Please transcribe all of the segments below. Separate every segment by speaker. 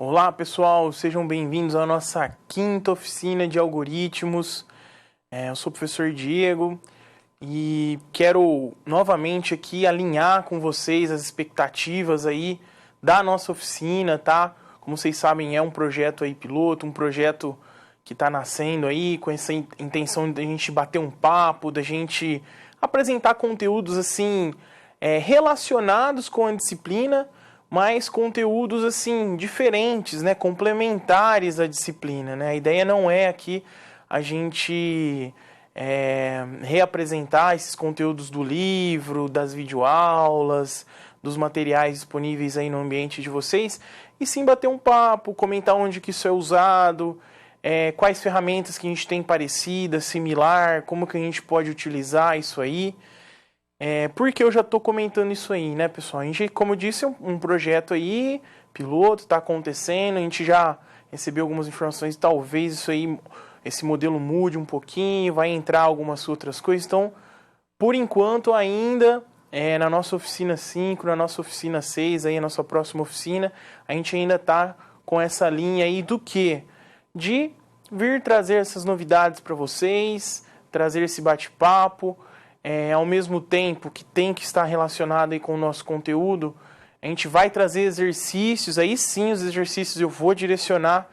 Speaker 1: Olá pessoal, sejam bem-vindos à nossa quinta oficina de algoritmos. Eu sou o professor Diego e quero novamente aqui alinhar com vocês as expectativas aí da nossa oficina, tá? Como vocês sabem, é um projeto aí piloto, um projeto que está nascendo aí com essa intenção de a gente bater um papo, da gente apresentar conteúdos assim relacionados com a disciplina, mas conteúdos assim diferentes, né, complementares à disciplina, né? A ideia não é aqui a gente reapresentar esses conteúdos do livro, das videoaulas, dos materiais disponíveis aí no ambiente de vocês, e sim bater um papo, comentar onde que isso é usado, quais ferramentas que a gente tem parecidas, similar, como que a gente pode utilizar isso aí. Porque eu já estou comentando isso aí, né, pessoal? A gente, como eu disse, é um projeto aí, piloto, está acontecendo, a gente já recebeu algumas informações, talvez isso aí, esse modelo mude um pouquinho, vai entrar algumas outras coisas. Então, por enquanto ainda, na nossa oficina 5, na nossa oficina 6, aí, a nossa próxima oficina, a gente ainda está com essa linha aí do quê? De vir trazer essas novidades para vocês, trazer esse bate-papo, ao mesmo tempo que tem que estar relacionado aí com o nosso conteúdo. A gente vai trazer exercícios, aí sim os exercícios eu vou direcionar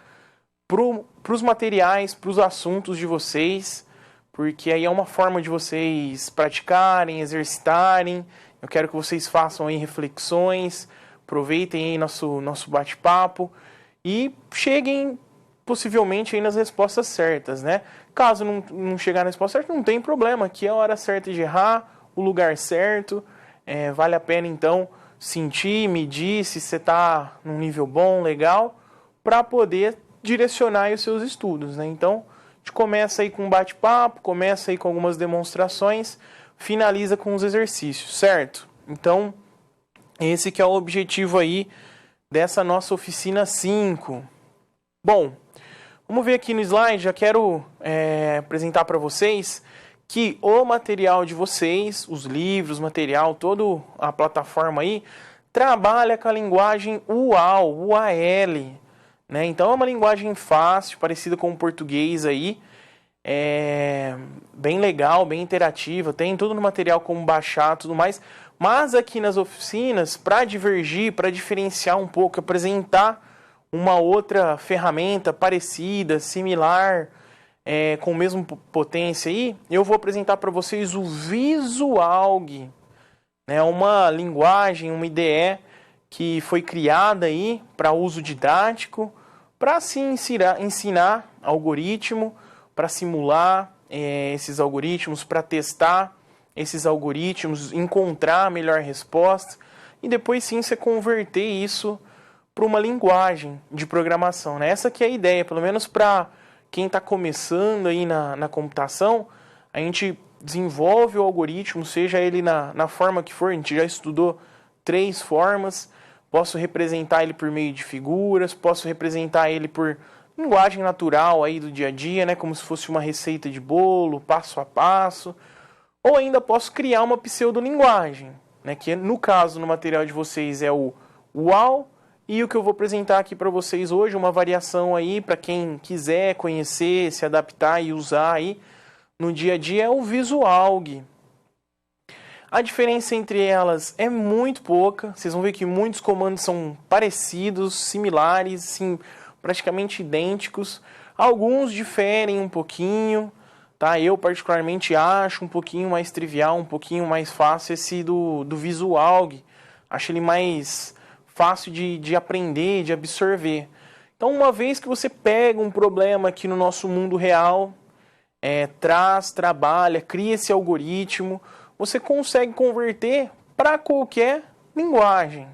Speaker 1: para os materiais, para os assuntos de vocês, porque aí é uma forma de vocês praticarem, exercitarem. Eu quero que vocês façam aí reflexões, aproveitem aí nosso bate-papo e cheguem possivelmente aí nas respostas certas, né? Caso não chegar na resposta certa, não tem problema. Aqui é a hora certa de errar, o lugar certo. Vale a pena, então, sentir, medir se você está num nível bom, legal, para poder direcionar aí os seus estudos, né? Então, a gente começa aí com um bate-papo, começa aí com algumas demonstrações, finaliza com os exercícios, certo? Então, esse que é o objetivo aí dessa nossa oficina 5. Bom, vamos ver aqui no slide, já quero apresentar para vocês que o material de vocês, os livros, material, toda a plataforma aí, trabalha com a linguagem UAL, UAL, né? Então é uma linguagem fácil, parecida com o português aí, bem legal, bem interativa, tem tudo no material como baixar, tudo mais, mas aqui nas oficinas, para divergir, para diferenciar um pouco, apresentar uma outra ferramenta parecida, similar, com a mesma potência aí, eu vou apresentar para vocês o Visualg, né? Uma linguagem, uma IDE que foi criada aí para uso didático, para se ensinar algoritmo, para simular esses algoritmos, para testar esses algoritmos, encontrar a melhor resposta e depois sim você converter isso para uma linguagem de programação, né? Essa que é a ideia, pelo menos para quem está começando aí na computação. A gente desenvolve o algoritmo, seja ele na forma que for. A gente já estudou 3 formas. Posso representar ele por meio de figuras, posso representar ele por linguagem natural aí do dia a dia, né? Como se fosse uma receita de bolo, passo a passo. Ou ainda posso criar uma pseudolinguagem, né? Que no caso, no material de vocês, é o UAL. E o que eu vou apresentar aqui para vocês hoje, uma variação aí para quem quiser conhecer, se adaptar e usar aí no dia a dia, é o Visualg. A diferença entre elas é muito pouca. Vocês vão ver que muitos comandos são parecidos, similares, sim, praticamente idênticos. Alguns diferem um pouquinho, tá? Eu particularmente acho um pouquinho mais trivial, um pouquinho mais fácil esse do Visualg. Acho ele mais fácil de aprender, de absorver. Então, uma vez que você pega um problema aqui no nosso mundo real, trabalha, cria esse algoritmo, você consegue converter para qualquer linguagem.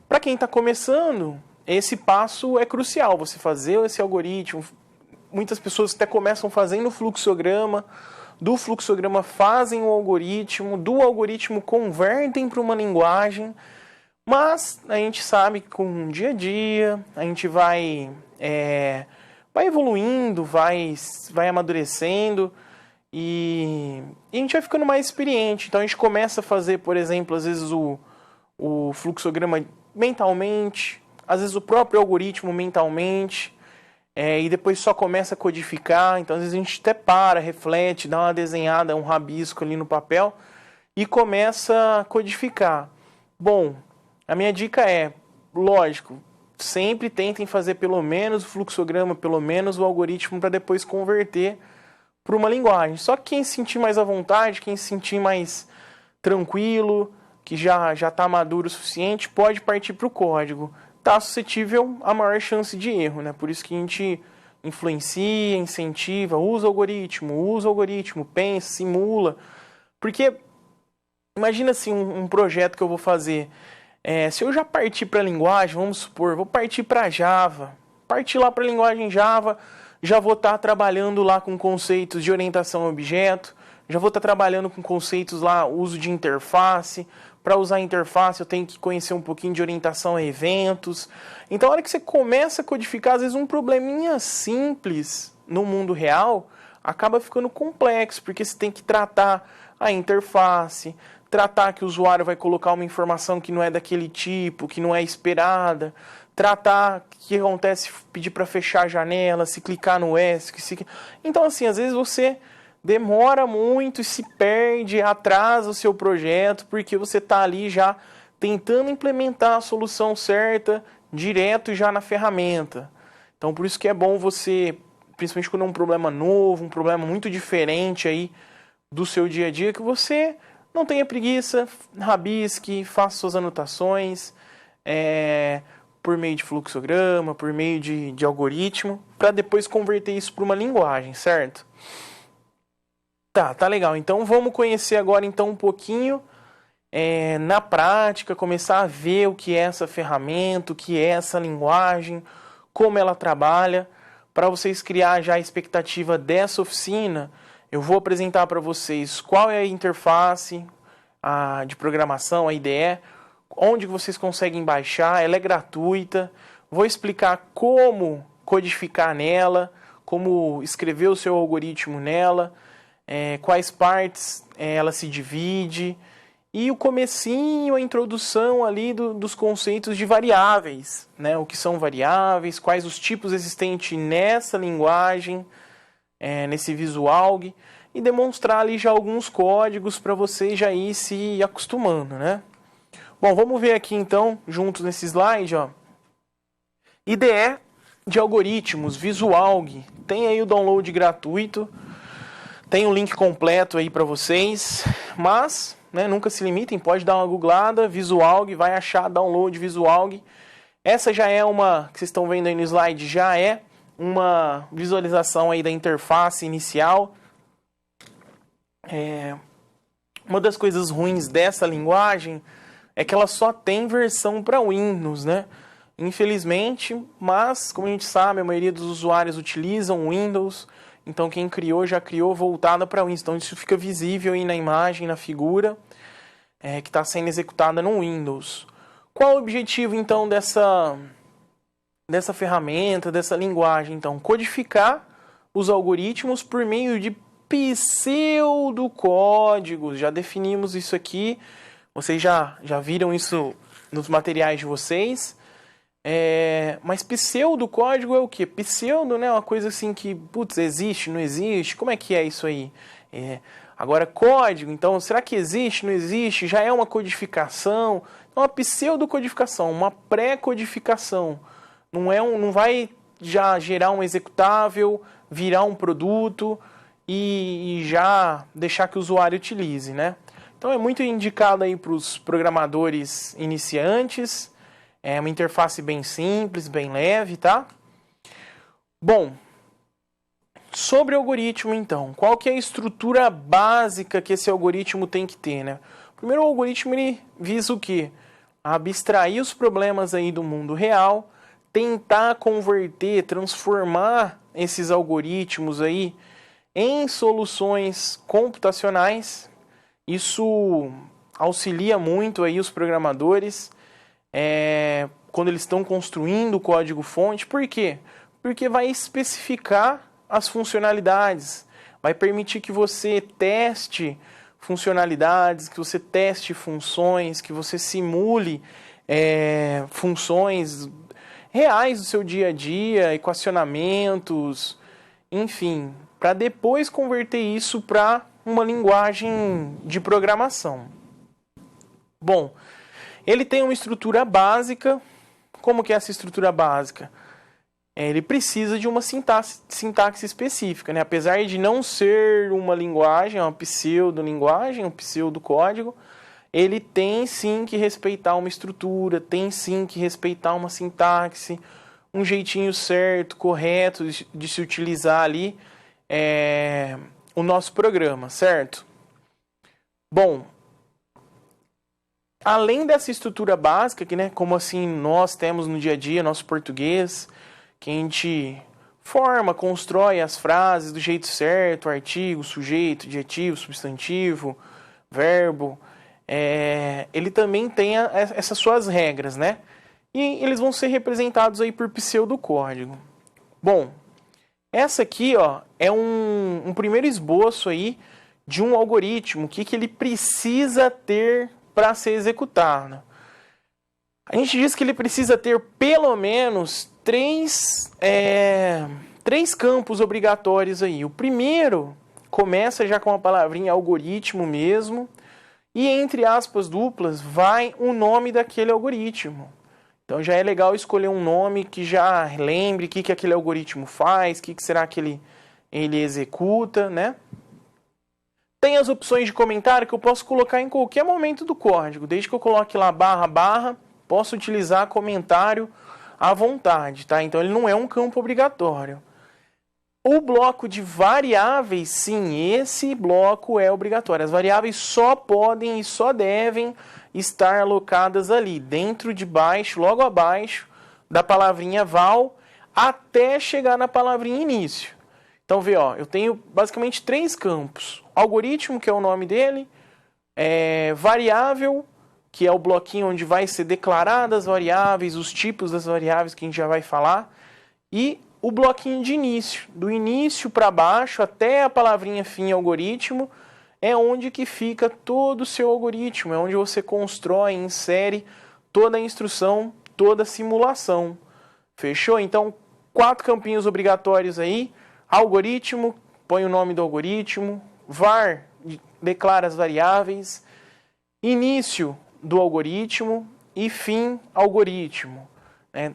Speaker 1: Para quem está começando, esse passo é crucial, você fazer esse algoritmo. Muitas pessoas até começam fazendo o fluxograma, do fluxograma fazem o algoritmo, do algoritmo convertem para uma linguagem. Mas a gente sabe que com o dia a dia, a gente vai evoluindo, vai amadurecendo e a gente vai ficando mais experiente. Então a gente começa a fazer, por exemplo, às vezes o fluxograma mentalmente, às vezes o próprio algoritmo mentalmente, e depois só começa a codificar. Então às vezes a gente até para, reflete, dá uma desenhada, um rabisco ali no papel e começa a codificar. Bom, a minha dica é, lógico, sempre tentem fazer pelo menos o fluxograma, pelo menos o algoritmo para depois converter para uma linguagem. Só que quem se sentir mais à vontade, quem se sentir mais tranquilo, que já está maduro o suficiente, pode partir para o código. Está suscetível a maior chance de erro, né? Por isso que a gente influencia, incentiva, usa o algoritmo, pensa, simula. Porque imagina assim um projeto que eu vou fazer. Se eu já partir para a linguagem, vamos supor, vou partir para Java. Partir lá para a linguagem Java, já vou estar trabalhando lá com conceitos de orientação a objeto, já vou estar trabalhando com conceitos lá, uso de interface. Para usar a interface eu tenho que conhecer um pouquinho de orientação a eventos. Então, a hora que você começa a codificar, às vezes um probleminha simples no mundo real acaba ficando complexo, porque você tem que tratar a interface, tratar que o usuário vai colocar uma informação que não é daquele tipo, que não é esperada, tratar o que acontece, pedir para fechar a janela, se clicar no S. Então, assim, às vezes você demora muito e se perde, atrasa o seu projeto, porque você está ali já tentando implementar a solução certa direto já na ferramenta. Então, por isso que é bom você, principalmente quando é um problema novo, um problema muito diferente aí do seu dia a dia, que você não tenha preguiça, rabisque, faça suas anotações, por meio de fluxograma, por meio de algoritmo, para depois converter isso para uma linguagem, certo? Tá legal. Então vamos conhecer agora então um pouquinho na prática, começar a ver o que é essa ferramenta, o que é essa linguagem, como ela trabalha. Para vocês criar já a expectativa dessa oficina, eu vou apresentar para vocês qual é a interface de programação, a IDE, onde vocês conseguem baixar, ela é gratuita. Vou explicar como codificar nela, como escrever o seu algoritmo nela, quais partes ela se divide, e o comecinho, a introdução ali dos conceitos de variáveis, né? O que são variáveis, quais os tipos existentes nessa linguagem, nesse Visualg, e demonstrar ali já alguns códigos para vocês já ir se acostumando, né? Bom, vamos ver aqui então, juntos nesse slide, ó. IDE de algoritmos, Visualg, tem aí o download gratuito. Tem um link completo aí para vocês, mas nunca se limitem, pode dar uma googlada, Visualg, vai achar download Visualg. Essa já é que vocês estão vendo aí no slide, já é uma visualização aí da interface inicial. Uma das coisas ruins dessa linguagem é que ela só tem versão para Windows, né? Infelizmente, mas como a gente sabe, a maioria dos usuários utilizam Windows. Então quem criou, já criou voltada para Windows. Então isso fica visível aí na imagem, na figura, que está sendo executada no Windows. Qual o objetivo então dessa ferramenta, dessa linguagem? Então, codificar os algoritmos por meio de pseudocódigos. Já definimos isso aqui, vocês já viram isso nos materiais de vocês. Mas pseudocódigo é o quê? Pseudo, né? Uma coisa assim que, existe, não existe? Como é que é isso aí? Agora, código, então, será que existe, não existe? Já é uma codificação? Uma pseudocodificação, uma pré-codificação. Não vai já gerar um executável, virar um produto e já deixar que o usuário utilize, né? Então, é muito indicado aí para os programadores iniciantes. É uma interface bem simples, bem leve, tá? Bom, sobre o algoritmo, então. Qual que é a estrutura básica que esse algoritmo tem que ter, né? Primeiro, o algoritmo ele visa o quê? Abstrair os problemas aí do mundo real, tentar converter, transformar esses algoritmos aí em soluções computacionais. Isso auxilia muito aí os programadores quando eles estão construindo o código-fonte. Por quê? Porque vai especificar as funcionalidades, vai permitir que você teste funcionalidades, que você teste funções, que você simule funções, reais do seu dia a dia, equacionamentos, enfim, para depois converter isso para uma linguagem de programação. Bom, ele tem uma estrutura básica. Como que é essa estrutura básica? Ele precisa de uma sintaxe específica, né? Apesar de não ser uma linguagem, é uma pseudo-linguagem, um pseudo-código, ele tem sim que respeitar uma estrutura, tem sim que respeitar uma sintaxe, um jeitinho certo, correto de se utilizar ali o nosso programa, certo? Bom, além dessa estrutura básica, que, né, como assim nós temos no dia a dia, nosso português, que a gente forma, constrói as frases do jeito certo, artigo, sujeito, adjetivo, substantivo, verbo, ele também tem essas suas regras, né? E eles vão ser representados aí por pseudocódigo. Bom, essa aqui, ó, é um primeiro esboço aí de um algoritmo, o que ele precisa ter para ser executado. A gente diz que ele precisa ter pelo menos três campos obrigatórios aí. O primeiro começa já com a palavrinha algoritmo mesmo, e entre aspas duplas vai o nome daquele algoritmo. Então já é legal escolher um nome que já lembre o que aquele algoritmo faz, o que será que ele executa, né? Tem as opções de comentário que eu posso colocar em qualquer momento do código. Desde que eu coloque lá //, posso utilizar comentário à vontade, tá? Então ele não é um campo obrigatório. O bloco de variáveis, sim, esse bloco é obrigatório. As variáveis só podem e só devem estar alocadas ali, dentro de baixo, logo abaixo da palavrinha val, até chegar na palavrinha início. Então, vê, ó, eu tenho basicamente 3 campos. Algoritmo, que é o nome dele, variável, que é o bloquinho onde vai ser declaradas as variáveis, os tipos das variáveis que a gente já vai falar, e o bloquinho de início. Do início para baixo até a palavrinha fim algoritmo é onde que fica todo o seu algoritmo, é onde você constrói, insere toda a instrução, toda a simulação. Fechou? Então, 4 campinhos obrigatórios aí. Algoritmo, põe o nome do algoritmo. Var, declara as variáveis. Início do algoritmo e fim algoritmo.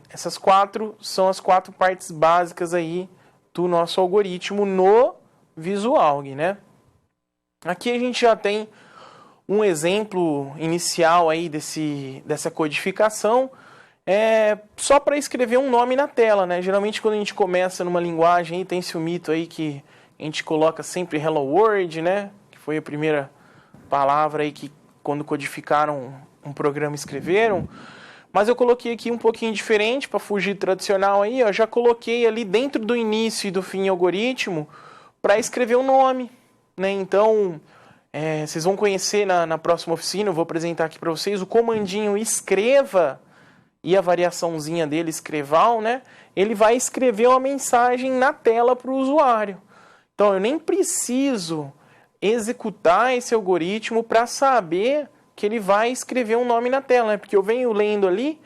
Speaker 1: Essas 4 são as 4 partes básicas aí do nosso algoritmo no Visualg, né? Aqui a gente já tem um exemplo inicial aí dessa codificação, só para escrever um nome na tela, né? Geralmente quando a gente começa numa linguagem, tem esse mito aí que a gente coloca sempre Hello World, né? Que foi a primeira palavra aí que quando codificaram um programa escreveram. Mas eu coloquei aqui um pouquinho diferente para fugir do tradicional aí, ó. Já coloquei ali dentro do início e do fim algoritmo para escrever o nome, né? Então, vocês vão conhecer na próxima oficina, eu vou apresentar aqui para vocês o comandinho escreva e a variaçãozinha dele, escreval, né? Ele vai escrever uma mensagem na tela para o usuário. Então, eu nem preciso executar esse algoritmo para saber que ele vai escrever um nome na tela, né? Porque eu venho lendo ali,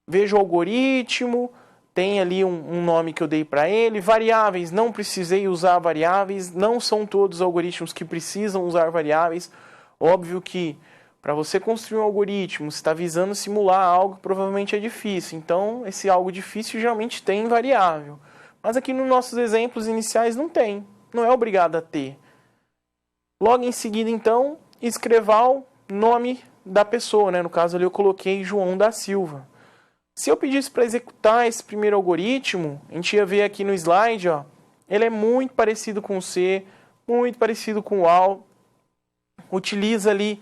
Speaker 1: vejo o algoritmo, tem ali um nome que eu dei para ele, variáveis, não precisei usar variáveis, não são todos os algoritmos que precisam usar variáveis. Óbvio que para você construir um algoritmo, você está visando simular algo que provavelmente é difícil, então esse algo difícil geralmente tem variável. Mas aqui nos nossos exemplos iniciais não tem, não é obrigado a ter. Logo em seguida, então, escreval, nome da pessoa, né? No caso ali eu coloquei João da Silva. Se eu pedisse para executar esse primeiro algoritmo, a gente ia ver aqui no slide, ó, ele é muito parecido com o C, muito parecido com o AL. Utiliza ali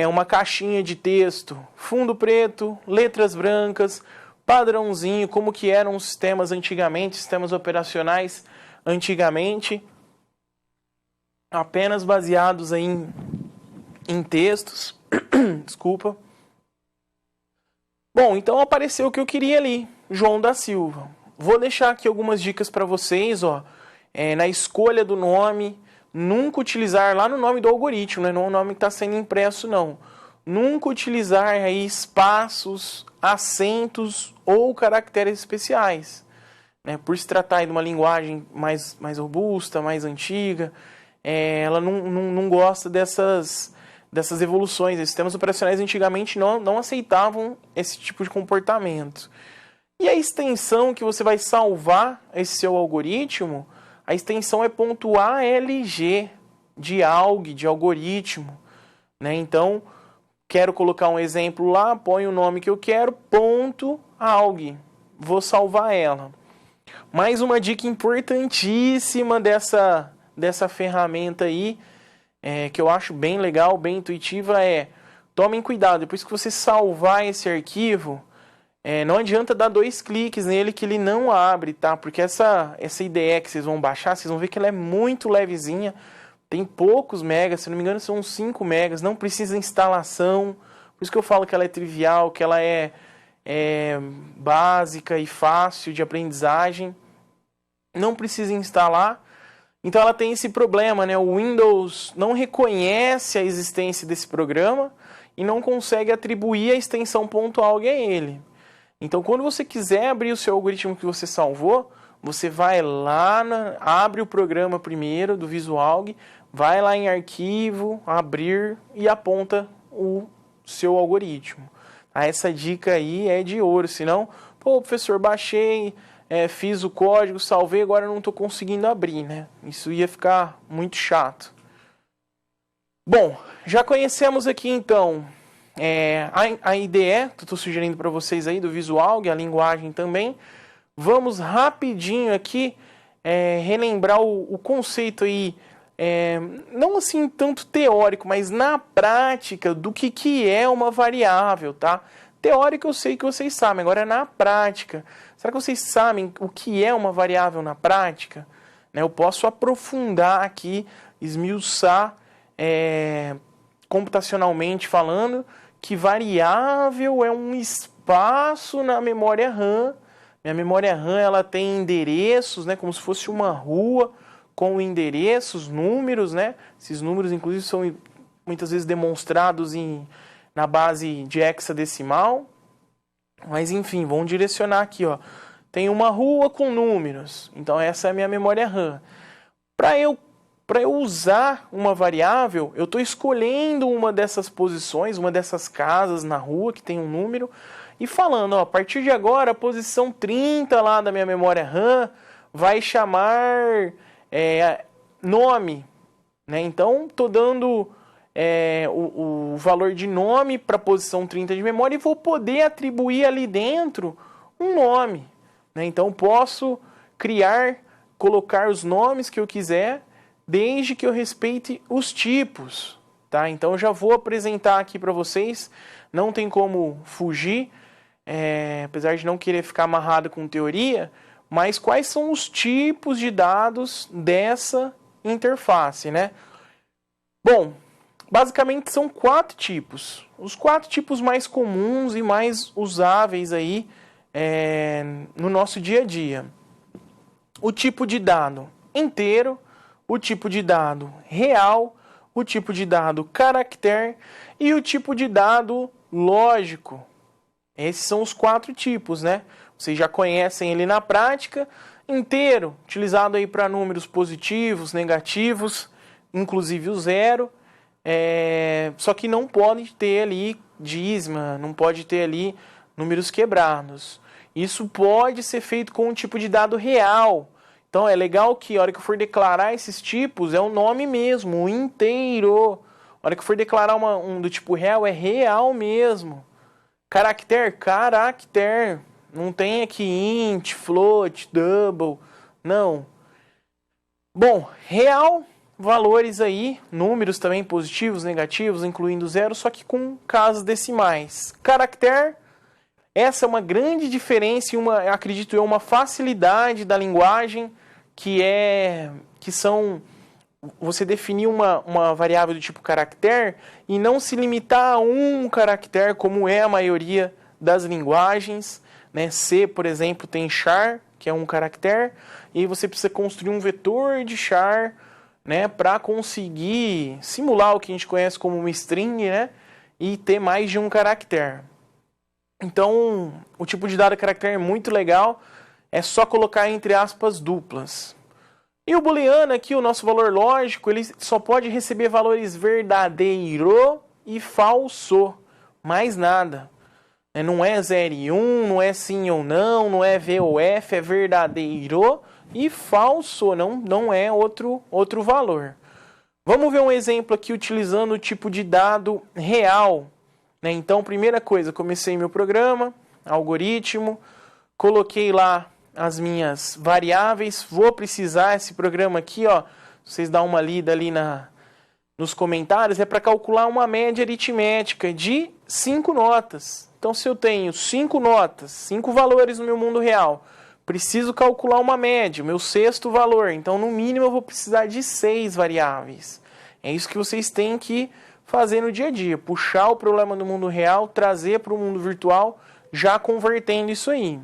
Speaker 1: uma caixinha de texto, fundo preto, letras brancas, padrãozinho, como que eram os sistemas antigamente, sistemas operacionais antigamente, apenas baseados aí em textos. Desculpa. Bom, então apareceu o que eu queria ali, João da Silva. Vou deixar aqui algumas dicas para vocês, ó. Na escolha do nome, nunca utilizar lá no nome do algoritmo, né? Não é o nome que está sendo impresso, não. nunca utilizar aí espaços, acentos ou caracteres especiais, né? Por se tratar de uma linguagem mais robusta, mais antiga, ela não gosta dessas evoluções. Os sistemas operacionais antigamente não aceitavam esse tipo de comportamento. E a extensão que você vai salvar esse seu algoritmo, a extensão é .alg, de alg, de algoritmo, né? Então, quero colocar um exemplo lá, põe o nome que eu quero, .alg, vou salvar ela. Mais uma dica importantíssima dessa ferramenta aí, que eu acho bem legal, bem intuitiva, tomem cuidado, depois que você salvar esse arquivo, não adianta dar 2 cliques nele que ele não abre, tá? Porque essa IDE que vocês vão baixar, vocês vão ver que ela é muito levezinha, tem poucos megas, se não me engano são 5 megas, não precisa instalação, por isso que eu falo que ela é trivial, que ela é básica e fácil de aprendizagem, não precisa instalar. Então ela tem esse problema, né? O Windows não reconhece a existência desse programa e não consegue atribuir a extensão .alg a ele. Então, quando você quiser abrir o seu algoritmo que você salvou, você vai lá, abre o programa primeiro do Visualg, vai lá em arquivo, abrir e aponta o seu algoritmo. Essa dica aí é de ouro, senão, professor, baixei, fiz o código, salvei, agora não estou conseguindo abrir, né? Isso ia ficar muito chato. Bom, já conhecemos aqui então a IDE, que eu estou sugerindo para vocês aí, do Visualg, a linguagem também. Vamos rapidinho aqui relembrar o conceito aí, não assim tanto teórico, mas na prática do que é uma variável, tá? Teórico eu sei que vocês sabem, agora na prática. Será que vocês sabem o que é uma variável na prática? Eu posso aprofundar aqui, esmiuçar computacionalmente falando, que variável é um espaço na memória RAM. Minha memória RAM ela tem endereços, né, como se fosse uma rua com endereços, números, né? Esses números, inclusive, são muitas vezes demonstrados na base de hexadecimal. Mas, enfim, vamos direcionar aqui, ó. Tem uma rua com números. Então, essa é a minha memória RAM. Para eu usar uma variável, eu estou escolhendo uma dessas posições, uma dessas casas na rua que tem um número, e falando, ó, a partir de agora, a posição 30 lá da minha memória RAM vai chamar nome, né? Então, estou dando o valor de nome para a posição 30 de memória e vou poder atribuir ali dentro um nome, né? Então, posso colocar os nomes que eu quiser, desde que eu respeite os tipos, tá? Então, eu já vou apresentar aqui para vocês, não tem como fugir, apesar de não querer ficar amarrado com teoria, mas quais são os tipos de dados dessa interface, né? Bom, basicamente são 4 tipos. Os 4 tipos mais comuns e mais usáveis aí no nosso dia a dia. O tipo de dado inteiro, o tipo de dado real, o tipo de dado caractere e o tipo de dado lógico. Esses são os 4 tipos, né? Vocês já conhecem ele na prática. Inteiro, utilizado aí para números positivos, negativos, inclusive o zero. Só que não pode ter ali dízima, não pode ter ali números quebrados. Isso pode ser feito com um tipo de dado real. Então é legal que a hora que eu for declarar esses tipos, é o nome mesmo, o inteiro. A hora que eu for declarar um do tipo real, é real mesmo. Caractere, caractere. Não tem aqui int, float, double. Não. Bom, real, valores aí, números também positivos, negativos, incluindo zero, só que com casas decimais. Caractere, essa é uma grande diferença e acredito eu, uma facilidade da linguagem que são você definir uma variável do tipo caractere e não se limitar a um caractere, como é a maioria das linguagens, né? C, por exemplo, tem char, que é um caractere, e aí você precisa construir um vetor de char, né, para conseguir simular o que a gente conhece como uma string, né? e ter mais de um caractere. Então, o tipo de dado caractere é muito legal, é só colocar entre aspas duplas. E o booleano aqui, o nosso valor lógico, ele só pode receber valores verdadeiro e falso, mais nada. Não é 0 e 1, não é sim ou não, não é V ou F, é verdadeiro e falso, não é outro valor. Vamos ver um exemplo aqui utilizando o tipo de dado real. Então, primeira coisa, comecei meu programa, algoritmo, coloquei lá as minhas variáveis, vou precisar, esse programa aqui, ó, vocês dão uma lida ali nos comentários, é para calcular uma média aritmética de 5 notas. Então, se eu tenho 5 notas, 5 valores no meu mundo real, preciso calcular uma média, meu sexto valor. Então, no mínimo, eu vou precisar de 6 variáveis. É isso que vocês têm que fazer no dia a dia. Puxar o problema do mundo real, trazer para o mundo virtual, já convertendo isso aí.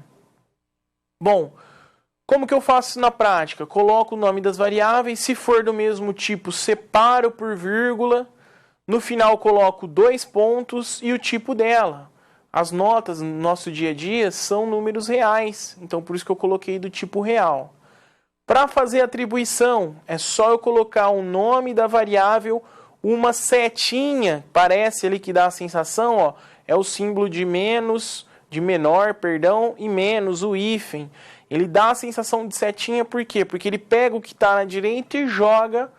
Speaker 1: Bom, como que eu faço isso na prática? Coloco o nome das variáveis, se for do mesmo tipo, separo por vírgula, no final coloco 2 pontos e o tipo dela. As notas no nosso dia a dia são números reais, então por isso que eu coloquei do tipo real. Para fazer a atribuição, é só eu colocar o nome da variável, uma setinha, parece ali que dá a sensação, ó, é o símbolo de menos, de menor, perdão, e menos, o hífen. Ele dá a sensação de setinha, por quê? Porque ele pega o que está na direita e joga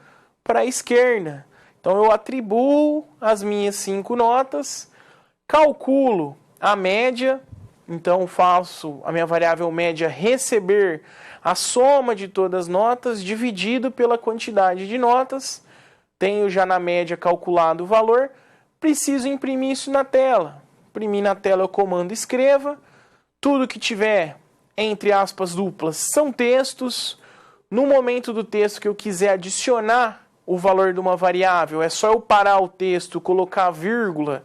Speaker 1: para a esquerda. Então eu atribuo as minhas 5 notas, calculo a média, então faço a minha variável média receber a soma de todas as notas dividido pela quantidade de notas. Tenho já na média calculado o valor, preciso imprimir isso na tela. Imprimir na tela eu comando escreva, tudo que tiver entre aspas duplas são textos. No momento do texto que eu quiser adicionar o valor de uma variável, é só eu parar o texto, colocar a vírgula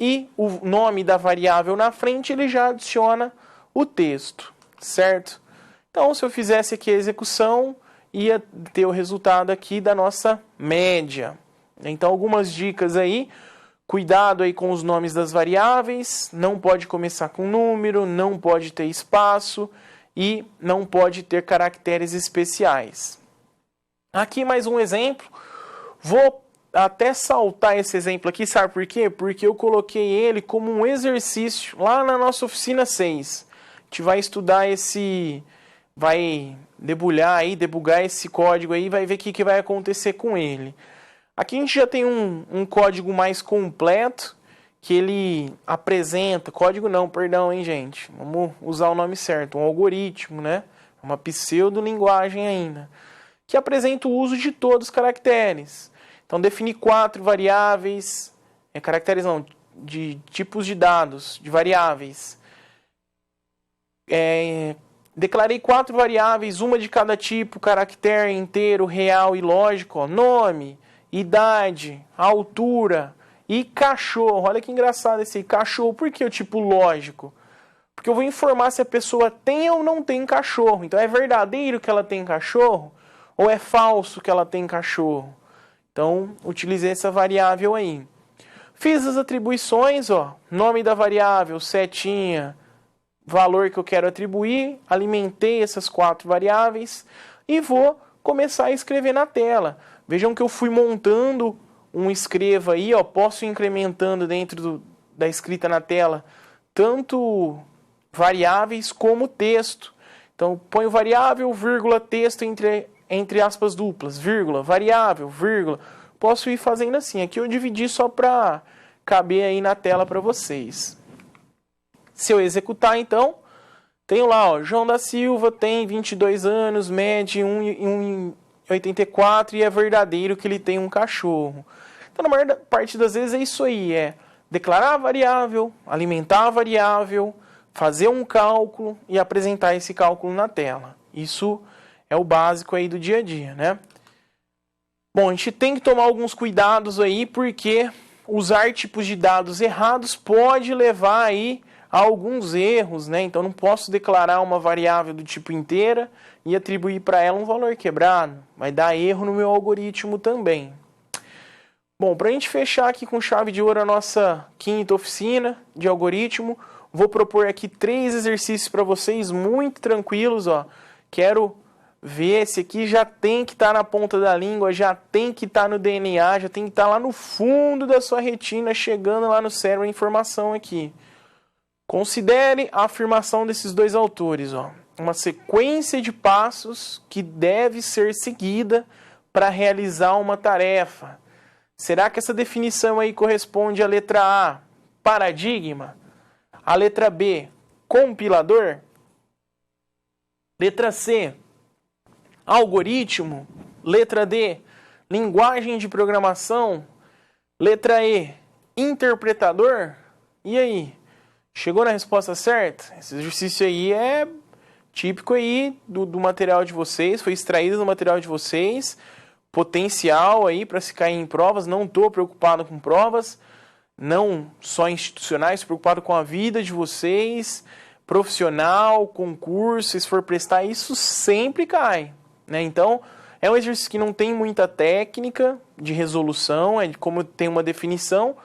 Speaker 1: e o nome da variável na frente, ele já adiciona o texto, certo? Então, se eu fizesse aqui a execução, ia ter o resultado aqui da nossa média. Então, algumas dicas aí. Cuidado aí com os nomes das variáveis. Não pode começar com número, não pode ter espaço e não pode ter caracteres especiais. Aqui mais um exemplo. Vou até saltar esse exemplo aqui, sabe por quê? Porque eu coloquei ele como um exercício lá na nossa oficina 6. A gente vai estudar vai debugar esse código aí, vai ver o que vai acontecer com ele. Aqui a gente já tem um código mais completo, que ele apresenta, código não, perdão, hein, gente, vamos usar o nome certo, um algoritmo, né, uma pseudolinguagem ainda, que apresenta o uso de todos os caracteres. Então, defini 4 variáveis, caracteres não, de tipos de dados, de variáveis. Declarei 4 variáveis, uma de cada tipo, caractere inteiro, real e lógico, ó, nome, idade, altura e cachorro. Olha que engraçado esse aí, cachorro. Por que o tipo lógico? Porque eu vou informar se a pessoa tem ou não tem cachorro. Então, é verdadeiro que ela tem cachorro ou é falso que ela tem cachorro? Então, utilizei essa variável aí. Fiz as atribuições, ó, nome da variável, setinha, valor que eu quero atribuir, alimentei essas 4 variáveis e vou começar a escrever na tela. Vejam que eu fui montando um escreva aí, ó, posso ir incrementando dentro da escrita na tela tanto variáveis como texto. Então, ponho variável, vírgula, texto entre aspas duplas, vírgula, variável, vírgula. Posso ir fazendo assim. Aqui eu dividi só para caber aí na tela para vocês. Se eu executar, então, tenho lá, ó, João da Silva tem 22 anos, mede 1,84 e é verdadeiro que ele tem um cachorro. Então, na maior parte das vezes é isso aí, declarar a variável, alimentar a variável, fazer um cálculo e apresentar esse cálculo na tela. Isso é o básico aí do dia a dia, né? Bom, a gente tem que tomar alguns cuidados aí, porque usar tipos de dados errados pode levar aí a alguns erros, né? Então, não posso declarar uma variável do tipo inteira e atribuir para ela um valor quebrado. Vai dar erro no meu algoritmo também. Bom, para a gente fechar aqui com chave de ouro a nossa quinta oficina de algoritmo, vou propor aqui 3 exercícios para vocês muito tranquilos, ó. Quero ver, esse aqui já tem que estar na ponta da língua, já tem que estar no DNA, já tem que estar lá no fundo da sua retina, chegando lá no cérebro a informação aqui. Considere a afirmação desses 2 autores, ó. Uma sequência de passos que deve ser seguida para realizar uma tarefa. Será que essa definição aí corresponde à letra A, paradigma? A letra B, compilador? Letra C, algoritmo? Letra D, linguagem de programação? Letra E, interpretador? E aí? Chegou na resposta certa? Esse exercício aí é típico aí do material de vocês, foi extraído do material de vocês, potencial aí para se cair em provas. Não estou preocupado com provas, não só institucionais, estou preocupado com a vida de vocês, profissional, concurso, se for prestar, isso sempre cai, né? Então, é um exercício que não tem muita técnica de resolução, é como tem uma definição.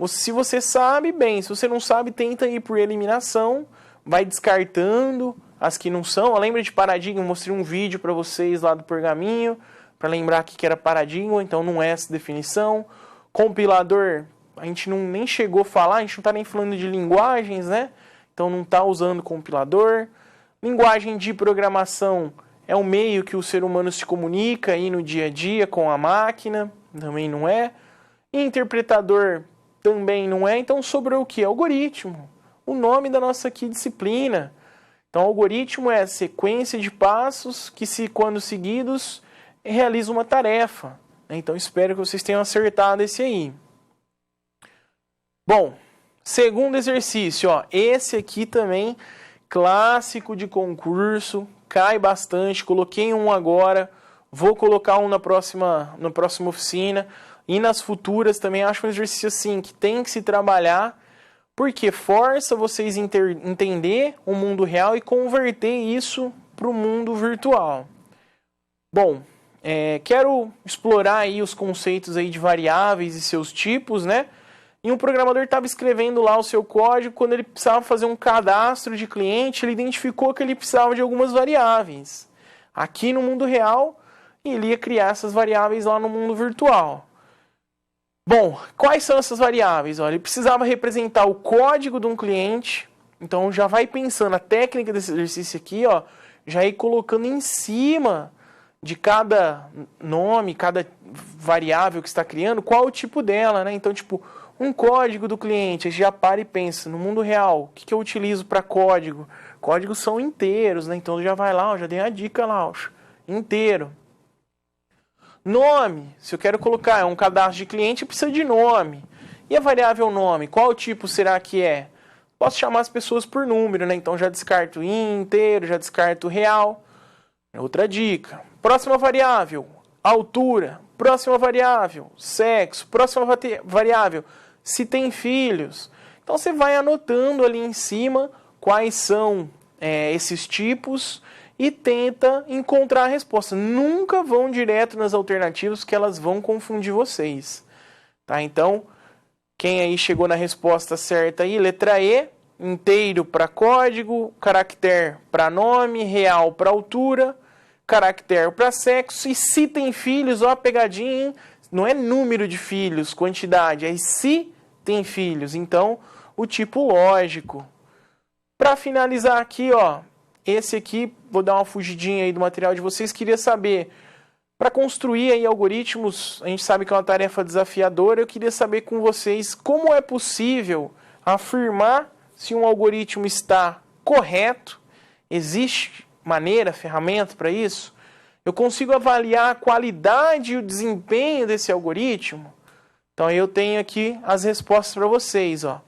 Speaker 1: Se você sabe, bem, se você não sabe, tenta ir por eliminação, vai descartando as que não são. Lembra de paradigma? Eu mostrei um vídeo para vocês lá do pergaminho, para lembrar que era paradigma, então não é essa definição. Compilador, a gente nem chegou a falar, a gente não está nem falando de linguagens, né? Então não está usando compilador. Linguagem de programação é o meio que o ser humano se comunica aí no dia a dia com a máquina, também não é. Interpretador também não é. Então sobrou o que? Algoritmo. O nome da nossa aqui disciplina. Então algoritmo é a sequência de passos que, quando seguidos, realiza uma tarefa. Então espero que vocês tenham acertado esse aí. Bom, segundo exercício, ó, esse aqui também, clássico de concurso, cai bastante, coloquei um agora, vou colocar um na próxima oficina, e nas futuras também acho um exercício assim, que tem que se trabalhar, porque força vocês entender o mundo real e converter isso para o mundo virtual. Bom, quero explorar aí os conceitos aí de variáveis e seus tipos, né? E um programador estava escrevendo lá o seu código, quando ele precisava fazer um cadastro de cliente, ele identificou que ele precisava de algumas variáveis aqui no mundo real, e ele ia criar essas variáveis lá no mundo virtual. Bom, quais são essas variáveis? Olha, ele precisava representar o código de um cliente, então já vai pensando a técnica desse exercício aqui, ó, já ir colocando em cima de cada nome, cada variável que está criando, qual o tipo dela, né? Então, tipo, um código do cliente, a gente já para e pensa, no mundo real, o que eu utilizo para código? Códigos são inteiros, né? Então já vai lá, ó, já dei a dica lá, ó, inteiro. Nome, se eu quero colocar um cadastro de cliente, precisa de nome. E a variável nome, qual tipo será que é? Posso chamar as pessoas por número, né? Então já descarto inteiro, já descarto real. Outra dica. Próxima variável, altura. Próxima variável, sexo. Próxima variável, se tem filhos. Então você vai anotando ali em cima quais são esses tipos e tenta encontrar a resposta. Nunca vão direto nas alternativas, que elas vão confundir vocês. Tá? Então, quem aí chegou na resposta certa aí, letra E, inteiro para código, caractere para nome, real para altura, caractere para sexo, e se tem filhos, ó a pegadinha, hein? Não é número de filhos, quantidade, é se tem filhos. Então, o tipo lógico. Para finalizar aqui, ó, esse aqui, vou dar uma fugidinha aí do material de vocês, queria saber, para construir aí algoritmos, a gente sabe que é uma tarefa desafiadora, eu queria saber com vocês como é possível afirmar se um algoritmo está correto. Existe maneira, ferramenta para isso? Eu consigo avaliar a qualidade e o desempenho desse algoritmo? Então eu tenho aqui as respostas para vocês, ó.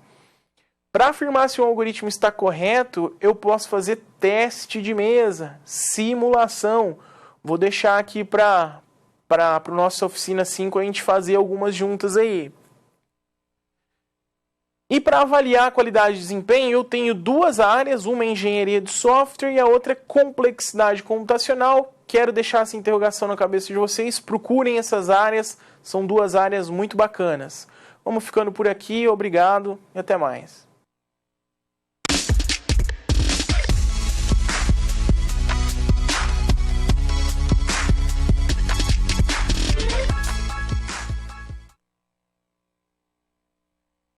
Speaker 1: Para afirmar se um algoritmo está correto, eu posso fazer teste de mesa, simulação. Vou deixar aqui para a nossa oficina 5 a gente fazer algumas juntas aí. E para avaliar a qualidade de desempenho, eu tenho duas áreas, uma é engenharia de software e a outra é complexidade computacional, quero deixar essa interrogação na cabeça de vocês. Procurem essas áreas, são duas áreas muito bacanas. Vamos ficando por aqui, obrigado e até mais.